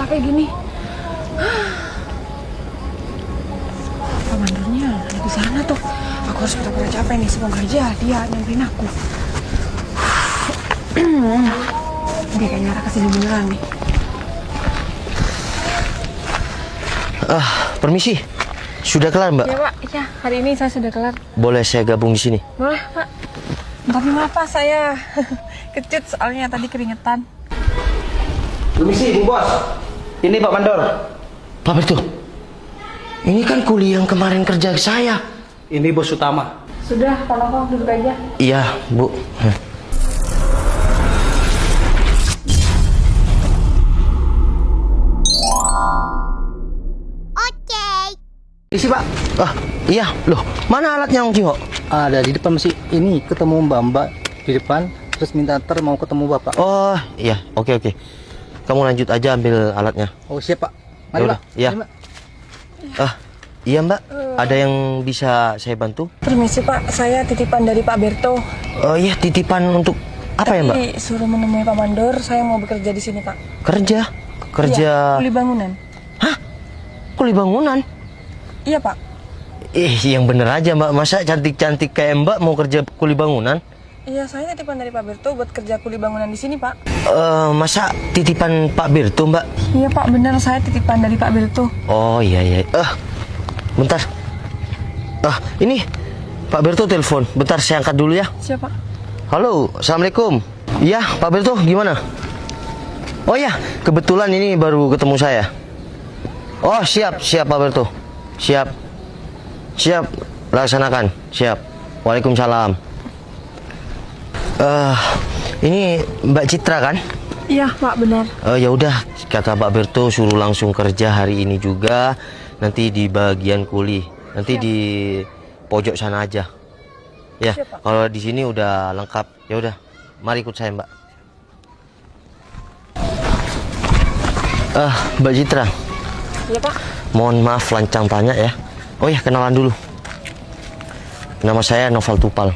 kayak gini. Pak mandornya ada di sana tuh. Aku harus pura-pura capek nih. Semoga aja dia nyamperin aku. Dia kayaknya arah kesini beneran nih. Permisi. Sudah kelar, Mbak? Ya, Pak. Ya, hari ini saya sudah kelar. Boleh saya gabung di sini? Boleh, Pak. Tapi maaf, Pak, saya kecut soalnya tadi keringetan. Permisi, Bu Bos. Ini Pak Mandor. Pak Berto, ini kan kuli yang kemarin kerja saya. Ini Bos Utama. Sudah, Pak Novo, duduk aja. Iya, Bu. Isi Pak. Iya. Loh, mana alatnya Om Cingok? Ada di depan masih. Ini ketemu Mbak di depan. Terus minta antar mau ketemu Bapak. Oh, iya. Oke. Kamu lanjut aja ambil alatnya. Oh siap Pak. Mari Yaudah, Pak. iya. Mari, Mbak. Iya, Mbak. Ada yang bisa saya bantu? Permisi, Pak. Saya titipan dari Pak Berto. Oh iya, titipan untuk apa ya, Mbak? Tapi suruh menemui Pak Mandor. Saya mau bekerja di sini, Pak. Kerja. Iya, kuli bangunan. Hah? Kuli bangunan? Iya, Pak. Yang bener aja, Mbak. Masa cantik-cantik kayak Mbak mau kerja kuli bangunan? Iya, saya titipan dari Pak Berto buat kerja kuli bangunan di sini, Pak. Masa titipan Pak Berto, Mbak? Iya, Pak. Benar, saya titipan dari Pak Berto. Oh iya. Bentar. Ini Pak Berto telepon. Bentar, saya angkat dulu ya. Siapa? Halo, Assalamualaikum. Iya, Pak Berto, gimana? Oh ya, kebetulan ini baru ketemu saya. Oh, siap Pak Berto. Siap, laksanakan. Siap. Waalaikumsalam. Ini Mbak Citra kan? Iya, Pak, benar. Ya udah, kata Pak Berto suruh langsung kerja hari ini juga. Nanti di bagian kuli. Nanti Siap. di pojok sana aja. Ya, Siap, Pak. kalau di sini udah lengkap. Ya udah, mari ikut saya, Mbak. Mbak Citra. Iya, Pak. Mohon maaf lancang tanya ya. Oh ya, kenalan dulu. Nama saya Noval Tupal.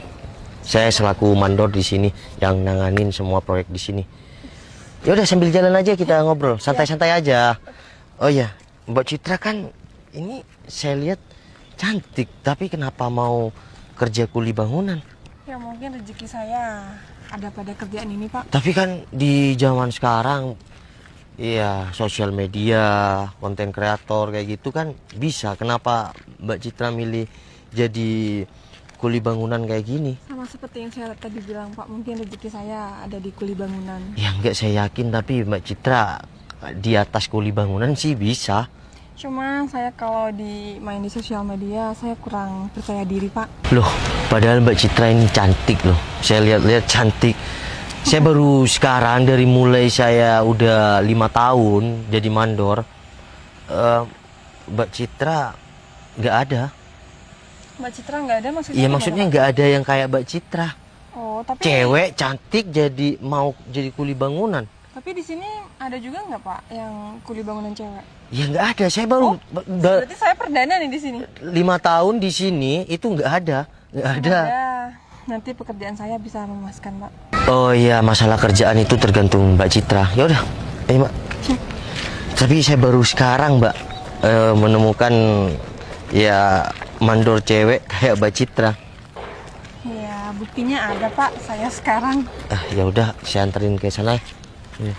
Saya selaku mandor di sini yang nanganin semua proyek di sini. Ya udah, sambil jalan aja kita ngobrol, santai-santai aja. Oh ya, Mbak Citra kan ini saya lihat cantik, tapi kenapa mau kerja kuli bangunan? Ya, mungkin rezeki saya ada pada kerjaan ini, Pak. Tapi kan di zaman sekarang, iya, sosial media, konten kreator kayak gitu kan bisa. Kenapa Mbak Citra milih jadi kuli bangunan kayak gini? Sama seperti yang saya tadi bilang, Pak. Mungkin rezeki saya ada di kuli bangunan. Ya enggak, saya yakin, tapi Mbak Citra di atas kuli bangunan sih bisa. Cuma saya kalau main di sosial media, saya kurang percaya diri, Pak. Loh, padahal Mbak Citra ini cantik loh. Saya lihat-lihat cantik. Saya baru sekarang, dari mulai saya udah 5 tahun jadi mandor, Mbak Citra nggak ada. Mbak Citra nggak ada maksudnya? Iya, maksudnya nggak ada yang kayak Mbak Citra. Oh, tapi Cewek cantik mau jadi kuli bangunan. Tapi di sini ada juga nggak, Pak, yang kuli bangunan cewek? Ya nggak ada. Saya baru Berarti saya perdana nih di sini. 5 tahun di sini itu nggak ada. Nanti pekerjaan saya bisa memuaskan, Pak. Oh iya, masalah kerjaan itu tergantung Mbak Citra. Ya udah, Mbak. Tapi saya baru sekarang, Mbak, menemukan ya mandor cewek kayak Mbak Citra. Ya, buktinya ada, Pak. Saya sekarang. Ya udah, saya anterin ke sana. Ya.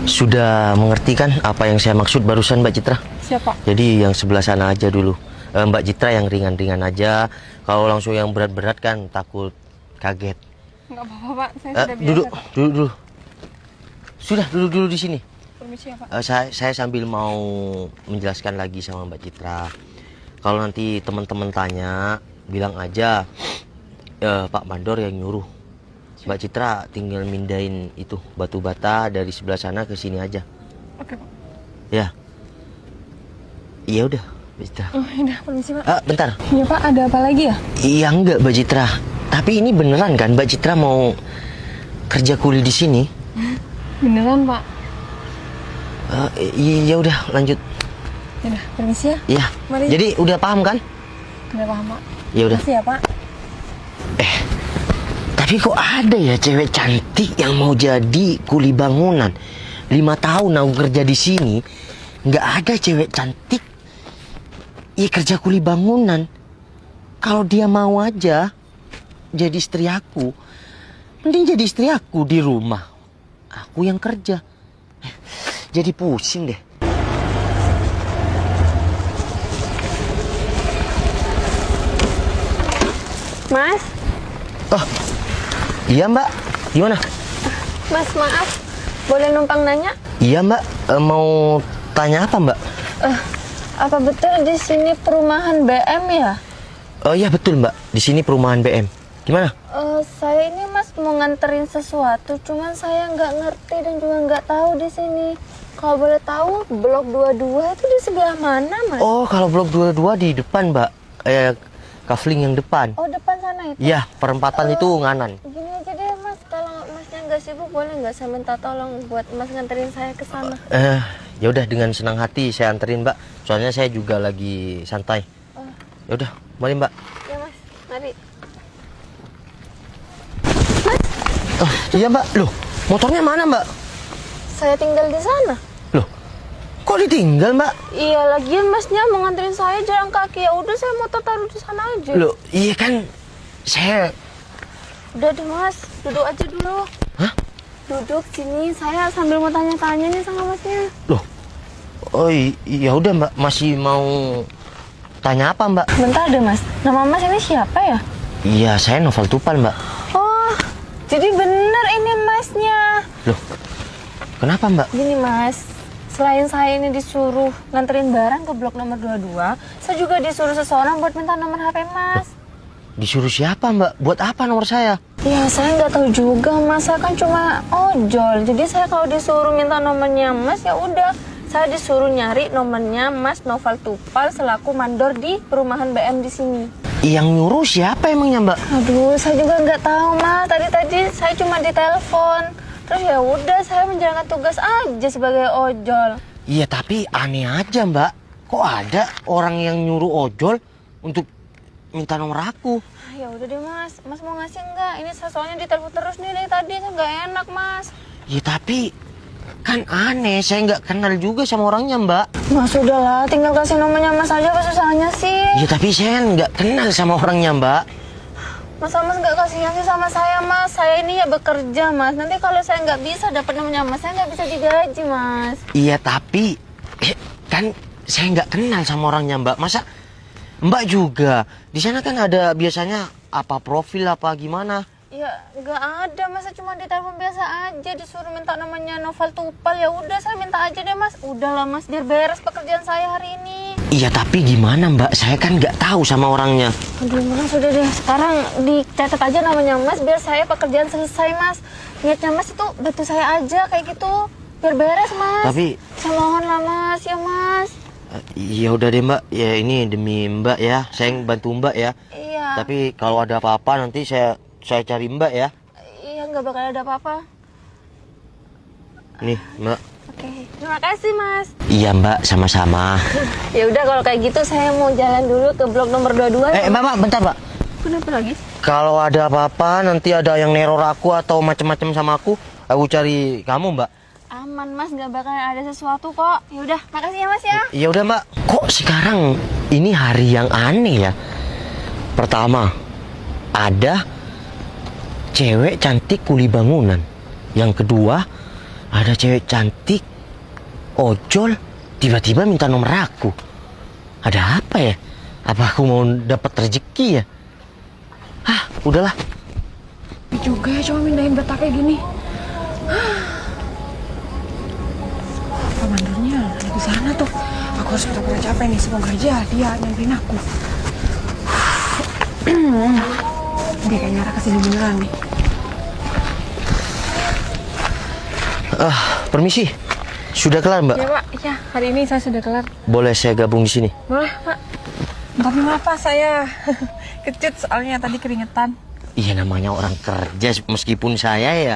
Sudah mengerti kan apa yang saya maksud barusan, Mbak Citra? Siapa? Jadi yang sebelah sana aja dulu. Mbak Citra yang ringan-ringan aja. Kalau langsung yang berat-berat kan takut kaget. Nggak apa-apa, Pak. Saya sudah biasa. Duduk. Sudah, duduk dulu di sini. Permisi ya, Pak. Saya sambil mau menjelaskan lagi sama Mbak Citra. Kalau nanti teman-teman tanya, bilang aja Pak Mandor yang nyuruh. Mbak Citra tinggal mindahin itu batu bata dari sebelah sana ke sini aja. Oke, Pak. Ya. Iya udah, Mbak Citra. Oh, udah, permisi, Pak. Bentar. Iya, Pak. Ada apa lagi ya? Iya enggak, Mbak Citra. Tapi ini beneran kan Mbak Citra mau kerja kuli di sini? Beneran, Pak. Iya udah, lanjut. Ya udah, permisi ya. Iya. Mari. Jadi udah paham kan? Udah paham, Pak. Ya udah. Makasih ya, Pak. Tapi kok ada ya cewek cantik yang mau jadi kuli bangunan? 5 tahun aku kerja di sini, nggak ada cewek cantik. Iya kerja kuli bangunan. Kalau dia mau aja jadi istri aku, mending jadi istri aku di rumah. Aku yang kerja. Jadi pusing deh. Mas, Oh, iya Mbak. Gimana? Mas maaf, boleh numpang nanya? Iya Mbak, mau tanya apa Mbak? Apa betul di sini perumahan BM ya? Oh iya betul Mbak, di sini perumahan BM. Gimana? Saya ini Mas mau nganterin sesuatu, cuman saya nggak ngerti dan juga nggak tahu di sini. Kalau boleh tahu, blok 22 itu di sebelah mana, Mas? Oh, kalau blok 22 di depan Mbak. Kafling yang depan. Oh, depan sana itu? Iya, perempatan itu nganan. Gini aja deh, Mas. Kalau Masnya nggak sibuk, boleh nggak saya minta tolong buat Mas nganterin saya ke sana? Ya udah dengan senang hati saya anterin Mbak. Soalnya saya juga lagi santai. Ya udah, mari Mbak. Ya, Mas. Mari. Oh, iya Mbak. Loh, motornya mana Mbak? Saya tinggal di sana. Loh, kok ditinggal Mbak? Iya, lagian Masnya mau nganterin saya jalan kaki. Ya udah, saya motor taruh di sana aja. Loh, iya kan saya... Udah deh Mas, duduk aja dulu. Hah? Duduk sini, saya sambil mau tanya-tanya nih sama Masnya. Loh, oh iya udah Mbak. Masih mau tanya apa Mbak? Bentar deh Mas, nama Mas ini siapa ya? Iya, saya Novel Tupal Mbak. Oh, jadi bener ini Masnya. Loh, kenapa Mbak? Gini Mas, selain saya ini disuruh nganterin barang ke blok nomor 22, saya juga disuruh seseorang buat minta nomor HP Mas. Disuruh siapa Mbak? Buat apa nomor saya? Ya saya nggak tahu juga Mas, saya kan cuma ojol. Jadi saya kalau disuruh minta nomornya Mas ya udah, saya disuruh nyari nomornya Mas Novel Tupal selaku mandor di perumahan BM di sini. Yang nyuruh siapa emangnya Mbak? Aduh, saya juga nggak tahu Mas. Tadi saya cuma ditelepon. Terus ya udah, saya menjalankan tugas aja sebagai ojol. Iya tapi aneh aja Mbak. Kok ada orang yang nyuruh ojol untuk minta nomor aku? Ya udah deh Mas, Mas mau ngasih nggak? Ini saya soalnya ditelepon terus nih dari tadi, saya nggak enak Mas. Ya tapi kan aneh, saya nggak kenal juga sama orangnya Mbak. Mas udahlah, tinggal kasih nomornya Mas aja, apa susahnya sih? Ya tapi saya nggak kenal sama orangnya Mbak. Mas nggak kasihan sih sama saya Mas. Saya ini ya bekerja Mas. Nanti kalau saya nggak bisa dapat nomornya Mas, saya nggak bisa digaji Mas. Iya tapi kan saya nggak kenal sama orangnya Mbak. Masa Mbak juga di sana kan ada biasanya apa profil apa gimana? Ya nggak ada Mas, saya cuma ditelepon biasa aja, disuruh minta namanya Novel Tupal. Ya udah saya minta aja deh Mas. Udahlah Mas, biar beres pekerjaan saya hari ini. Iya tapi gimana Mbak? Saya kan nggak tahu sama orangnya. Aduh Mas, udah deh. Sekarang dicatat aja namanya Mas, biar saya pekerjaan selesai Mas. Niatnya Mas itu bantu saya aja kayak gitu, biar beres Mas. Tapi saya mohon lah Mas, ya Mas. ya udah deh Mbak. Ya ini demi Mbak ya. Saya bantu Mbak ya. Iya. Tapi kalau ada apa-apa nanti saya cari Mbak ya. Iya, nggak bakal ada apa-apa. Nih Mbak. Oke, terima kasih Mas. Iya Mbak, sama-sama. Ya udah kalau kayak gitu saya mau jalan dulu ke blok nomor 22. Mbak, bentar Mbak. Kenapa lagi? Kalau ada apa-apa nanti ada yang neror aku atau macam-macam sama aku cari kamu Mbak. Aman Mas, nggak bakal ada sesuatu kok. Ya udah, makasih ya Mas ya. Ya udah Mbak. Kok sekarang ini hari yang aneh ya? Pertama, ada cewek cantik kuli bangunan. Yang kedua, ada cewek cantik ojol tiba-tiba minta nomor aku. Ada apa ya? Apa aku mau dapat rezeki ya? Udahlah. Juga ya cuma mindahin bata kayak gini. Apa mandornya ada di sana tuh. Aku harus pura-pura capek nih, semoga aja dia nyamperin aku. Dia kayaknya arah kesini beneran nih. Permisi. Sudah kelar Mbak? Ya Pak, ya hari ini saya sudah kelar. Boleh saya gabung di sini? Boleh Pak. Tapi maaf Pak, saya kecut soalnya tadi keringetan. Iya namanya orang kerja, meskipun saya ya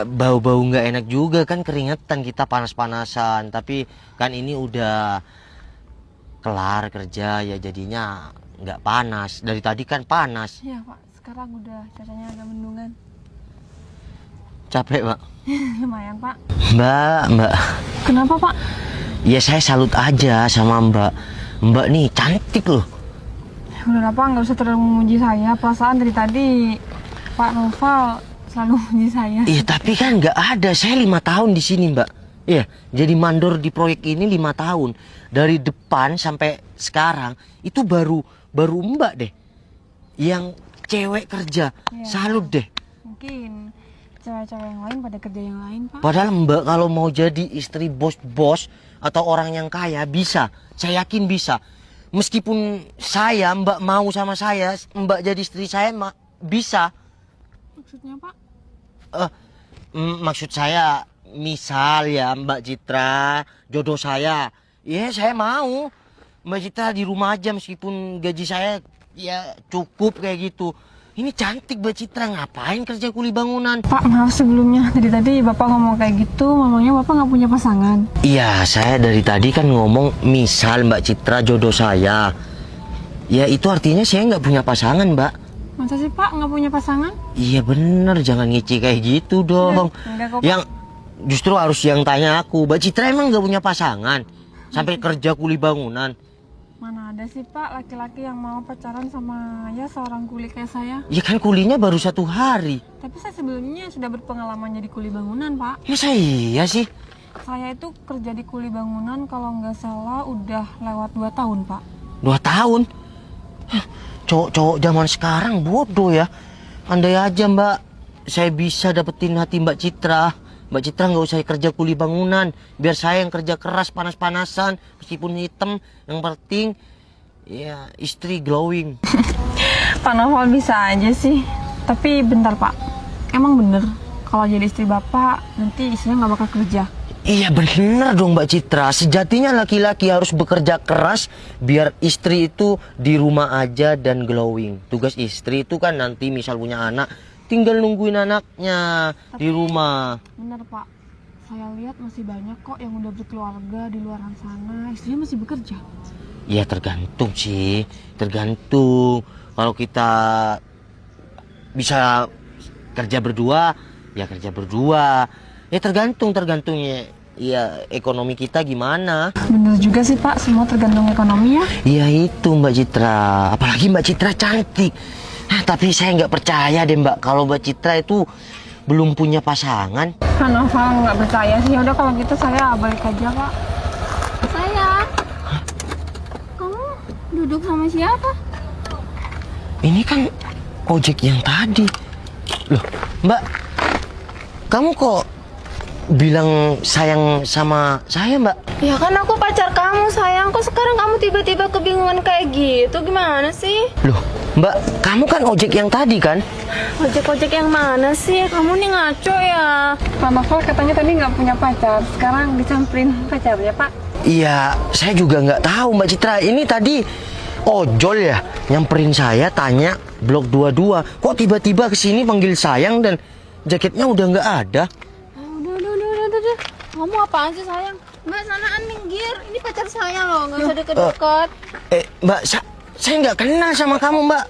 bau-bau nggak enak juga kan, keringetan kita panas-panasan. Tapi kan ini udah kelar kerja ya jadinya nggak panas. Dari tadi kan panas. Iya Pak, sekarang udah cuacanya agak mendungan. Capek, Pak. Lumayan, Pak. Mbak. Kenapa, Pak? Ya saya salut aja sama Mbak. Mbak nih cantik loh. Udah Pak, nggak usah terlalu memuji saya. Perasaan dari tadi Pak Noval selalu memuji saya. Iya tapi kan nggak ada. Saya 5 tahun di sini, Mbak. Iya, jadi mandor di proyek ini 5 tahun. Dari depan sampai sekarang itu baru Mbak deh yang cewek kerja. Iya. Salut deh. Mungkin cewek-cewek yang lain pada kerja yang lain, Pak. Padahal Mbak kalau mau jadi istri bos-bos atau orang yang kaya bisa. Saya yakin bisa. Meskipun Mbak mau sama saya, Mbak jadi istri saya bisa. Maksudnya, Pak? Maksud saya misal ya Mbak Citra jodoh saya. Ya saya mau. Mbak Citra di rumah aja meskipun gaji saya ya cukup kayak gitu. Ini cantik Mbak Citra, ngapain kerja kuli bangunan? Pak, maaf sebelumnya. Tadi Bapak ngomong kayak gitu, mamanya Bapak nggak punya pasangan. Iya, saya dari tadi kan ngomong misal Mbak Citra jodoh saya. Ya itu artinya saya nggak punya pasangan, Mbak. Masa sih, Pak, nggak punya pasangan? Iya bener, jangan ngici kayak gitu dong. Enggak kok, Pak. Yang justru harus yang tanya aku, Mbak Citra emang nggak punya pasangan? Sampai kerja kuli bangunan. Mana ada sih, Pak, laki-laki yang mau pacaran sama ya seorang kuli kayak saya. Ya kan kulinya baru 1 hari. Tapi saya sebelumnya sudah berpengalaman jadi kuli bangunan, Pak. Masa iya sih? Saya itu kerja di kuli bangunan kalau nggak salah udah lewat 2 tahun, Pak. 2 tahun? Hah, cowok-cowok zaman sekarang bodoh ya. Andai aja Mbak, saya bisa dapetin hati Mbak Citra. Mbak Citra nggak usah kerja kuli bangunan. Biar saya yang kerja keras panas-panasan. Meskipun hitam, yang penting ya istri glowing. Pak Noval bisa aja sih. Tapi bentar, Pak. Emang bener kalau jadi istri Bapak nanti istrinya nggak bakal kerja? Iya bener dong Mbak Citra. Sejatinya laki-laki harus bekerja keras biar istri itu di rumah aja dan glowing. Tugas istri itu kan nanti misal punya anak, tinggal nungguin anaknya di rumah. Bener, Pak. Saya lihat masih banyak kok yang udah berkeluarga di luar sana, istrinya masih bekerja. Ya tergantung sih, tergantung. Kalau kita bisa kerja berdua, ya kerja berdua. Ya tergantungnya. Ya ekonomi kita gimana? Bener juga sih, Pak, semua tergantung ekonomi ya. Iya itu Mbak Citra, apalagi Mbak Citra cantik. Tapi saya nggak percaya deh Mbak kalau Mbak Citra itu belum punya pasangan. Pak Noval nggak percaya sih. Udah kalau gitu saya balik aja, Pak. Sayang, kamu duduk sama siapa? Ini kan ojek yang tadi. Loh Mbak, kamu kok bilang sayang sama saya Mbak? Ya kan aku pacar kamu sayang. Kok sekarang kamu tiba-tiba kebingungan kayak gitu? Gimana sih? Loh Mbak, kamu kan ojek yang tadi kan? Ojek-ojek yang mana sih? Kamu nih ngaco ya. Pak Noval katanya tadi nggak punya pacar, sekarang dicampurin pacarnya, Pak. Iya, saya juga nggak tahu Mbak Citra. Ini tadi ojol ya nyamperin saya tanya blok 22. Kok tiba-tiba kesini panggil sayang dan jaketnya udah nggak ada? Udah. Kamu apaan sih sayang? Mbak sanaan minggir. Ini pacar saya loh, nggak usah deket-deket. Mbak, saya nggak kenal sama kamu Mbak.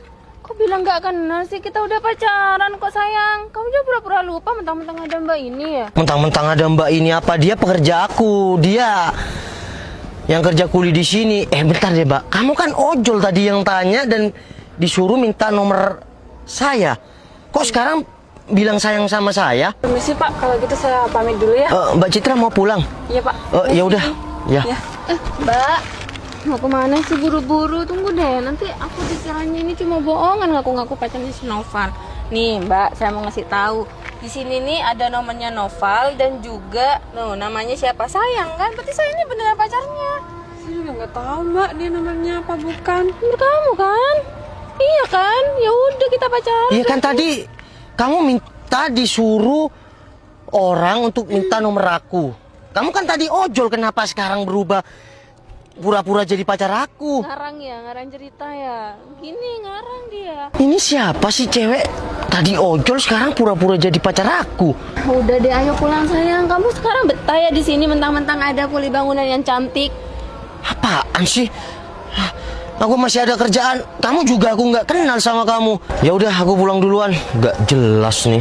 Kok bilang nggak kenal sih? Kita udah pacaran kok sayang. Kamu juga pura-pura lupa mentang-mentang ada Mbak ini ya? Mentang-mentang ada Mbak ini apa? Dia pekerja aku. Dia yang kerja kuli di sini. Bentar deh Mbak. Kamu kan ojol tadi yang tanya dan disuruh minta nomor saya. Kok sekarang bilang sayang sama saya? Permisi Pak, kalau gitu saya pamit dulu ya. Mbak Citra mau pulang? Iya Pak. Ya udah. Ya. Mbak, mau kemana sih buru-buru? Tunggu deh, nanti aku dikiranya ini cuma bohongan ngaku-ngaku pacarnya si Noval. Nih Mbak, saya mau ngasih tahu. Di sini nih ada nomornya Noval dan juga namanya siapa sayang kan? Berarti saya ini beneran pacarnya. Saya juga nggak tahu Mbak, dia nomornya apa bukan. Nomor kamu kan? Iya kan? Ya udah kita pacaran. Iya kan tadi kamu minta disuruh orang untuk minta nomor aku. Kamu kan tadi ojol, kenapa sekarang berubah pura-pura jadi pacar aku? Ngarang cerita ya. Gini ngarang dia. Ini siapa sih cewek? Tadi ojol sekarang pura-pura jadi pacar aku. Udah deh, ayo pulang sayang. Kamu sekarang betah ya di sini mentang-mentang ada kuli bangunan yang cantik. Apaan sih? Aku masih ada kerjaan. Kamu juga aku nggak kenal sama kamu. Ya udah aku pulang duluan. Nggak jelas nih.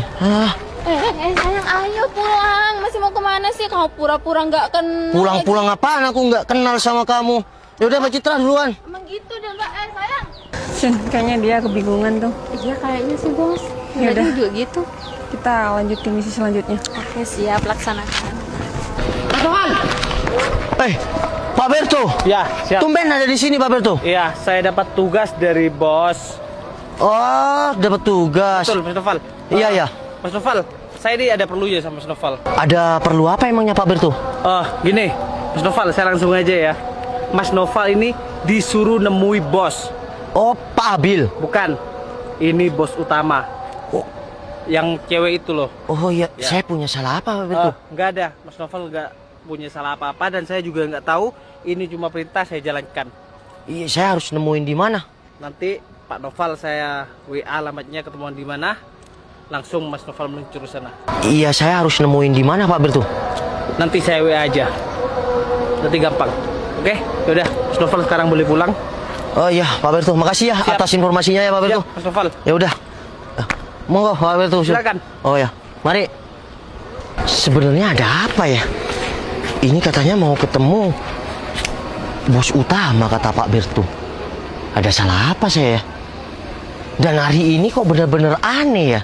Sayang, ayo pulang. Masih mau kemana sih? Kamu pura-pura nggak kenal. Pulang-pulang apaan? Aku nggak kenal sama kamu. Ya udah Mbak Citra duluan. Emang gitu deh Mbak. Sayang. Sin, kayaknya dia kebingungan tuh. Iya kayaknya sih bos. Ya udah. juga gitu. Kita lanjutin misi selanjutnya. Oke siap, laksanakan. Pak Berto. Ya, siap. Tumben ada di sini Pak Berto. Iya, saya dapat tugas dari bos. Oh, dapat tugas. Betul, Mas Noval. Iya, ya. Mas Noval, saya ini ada perlu ya sama Mas Noval. Ada perlu apa emangnya Pak Berto? Gini, Mas Noval, saya langsung aja ya. Mas Noval ini disuruh nemui bos. Oh, Pak Abil. Bukan, ini bos utama. Oh. Yang cewek itu loh. Oh iya, Ya. saya punya salah apa Pak Berto? Nggak ada, Mas Noval nggak punya salah apa-apa dan saya juga nggak tahu. Ini cuma perintah saya jalankan. Iya, saya harus nemuin di mana? Nanti Pak Noval saya WA alamatnya ketemuan di mana. Langsung Mas Noval meluncur ke sana. Iya, saya harus nemuin di mana Pak Berto? Nanti saya WA aja. Nanti gampang. Oke, yaudah. Mas Noval sekarang boleh pulang. Oh iya, Pak Berto, makasih ya Siap. atas informasinya ya Pak Berto. Mas Noval. Ya udah. Monggo Pak Berto. Silakan. Oh ya, mari. Sebenarnya ada apa ya? Ini katanya mau ketemu bos utama kata Pak Berto. Ada salah apa saya? Dan hari ini kok benar-benar aneh ya.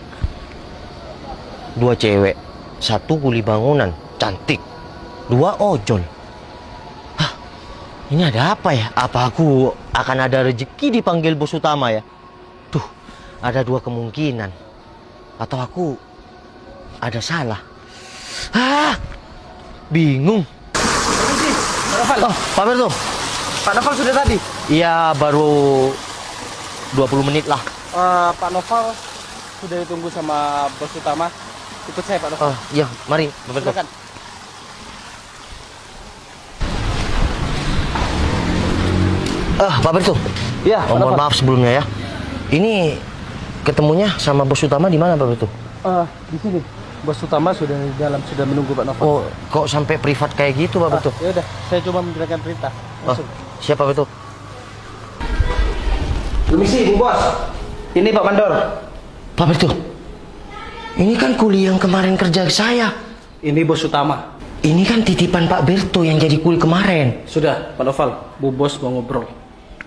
2 cewek, 1 kuli bangunan, cantik, 2 ojol. Hah, ini ada apa ya? Apa aku akan ada rezeki dipanggil bos utama ya? Tuh, ada 2 kemungkinan. Atau aku ada salah. Bingung. Pak Noval. Oh, Pak Berto. Pak Noval sudah tadi. Iya, baru 20 menit lah. Pak Noval sudah ditunggu sama bos utama. Ikut saya Pak Noval. Oh, iya, mari Pak Berto. Silakan. Pak Berto. Iya, Oh, mohon maaf sebelumnya ya. Ini ketemunya sama bos utama di mana Pak Berto? Di sini. Bos utama sudah di dalam, sudah menunggu Pak Noval. Oh, kok sampai privat kayak gitu Pak Berto? Ya udah, saya cuma menjalankan perintah. Langsung. Siapa Pak Berto? Permisi, Bu Bos. Ini Pak Mandor. Pak Berto. Ini kan kuli yang kemarin kerja saya. Ini bos utama. Ini kan titipan Pak Berto yang jadi kuli kemarin. Sudah, Pak Noval. Bu Bos mau ngobrol.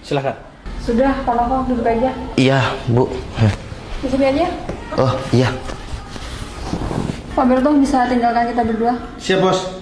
Silakan. Sudah, Pak Noval duduk aja. Iya, Bu. Di sini aja. Oh, iya. Pak Berto bisa tinggalkan kita berdua. Siap, Bos.